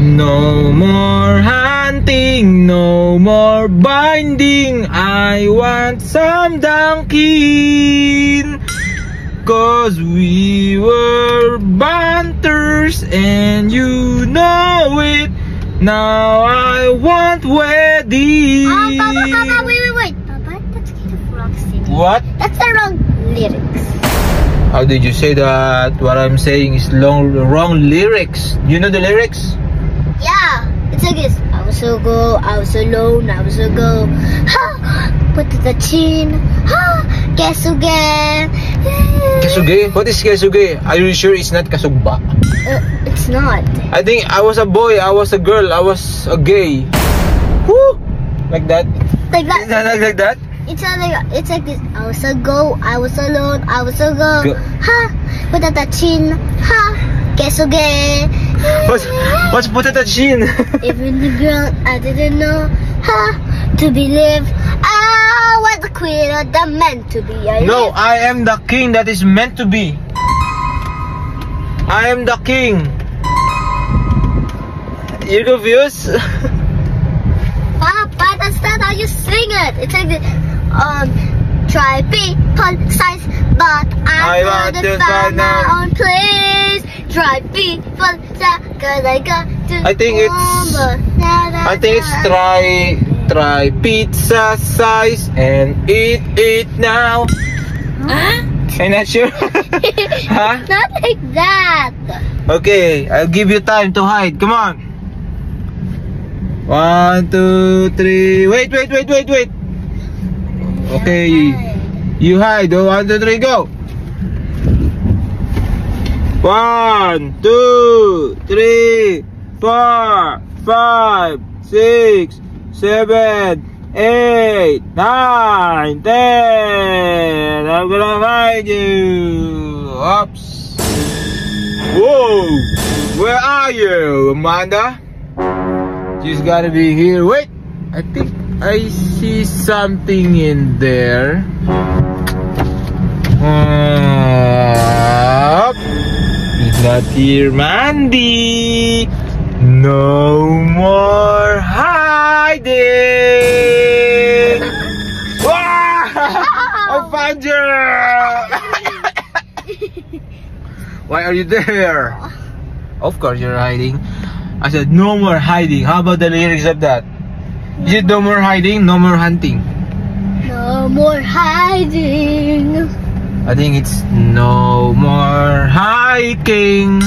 No more hunting, no more binding. I want some Dunkin', 'cause we were banters and you know it. Now I want wedding. Papa, wait. Papa, that's kind of wrong singing. What? That's the wrong lyrics. How did you say that? What I'm saying is wrong lyrics. You know the lyrics? Yeah, it's like this. I was so go, I was alone, I was so go. Ha! Put the chin. Ha! Kesuge. Kesuge? What is kesuge? Are you sure it's not kasugba? It's not. I think I was a boy, I was a girl, I was a gay. Woo! Like that? Like that. Is that like that? It's like this. I was a go, I was alone, I was so go. Ha! Put the chin. Ha! Kesuge. What's put at the chin? Even the girl I didn't know. Ha! To believe. I was the queen of the meant to be. No, I am the king that is meant to be. I am the king. You're confused? Papa, that's not how you sing it. It's like the try people size, but I want to find my own place. Try people size, 'cause I got to. I think it's try pizza size and eat it now. Huh? I'm not sure. Huh? Not like that. Okay, I'll give you time to hide. Come on. 1, 2, 3. Wait. Okay. You hide. 1, 2, 3, go. 1, 2, 3, 4, 5, 6, 7, 8, 9, 10. I'm gonna hide you. Oops. Whoa. Where are you, Amanda? She's gotta be here. Wait. I think I see something in there. He's not here, Mandy. No more hiding. I found you. Why are you there? Of course you're hiding. I said no more hiding. How about the lyrics of that? Is it no more hiding, no more hunting? No more hiding. I think it's no more hiking.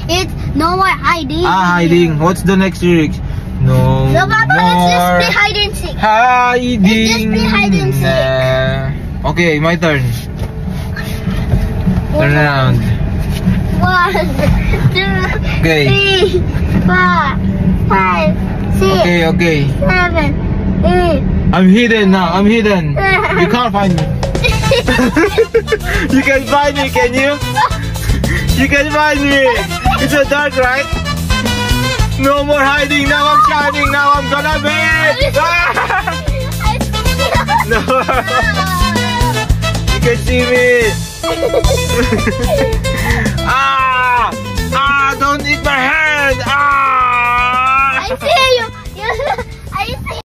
It's no more hiding. Hiding. What's the next lyrics? No Papa, more let's just play hide and seek. hiding. Let's just play hide and seek. Okay, my turn. Turn around. 1, 2, Okay. 3, 4, 5, 6, Okay. 7, 8. I'm hidden now. I'm hidden. You can't find me. You can find me, can you? You can find me. It's so dark, right? No more hiding. Now I'm shining. Now I'm gonna be. No. You can see me. Don't eat my hand. I see you.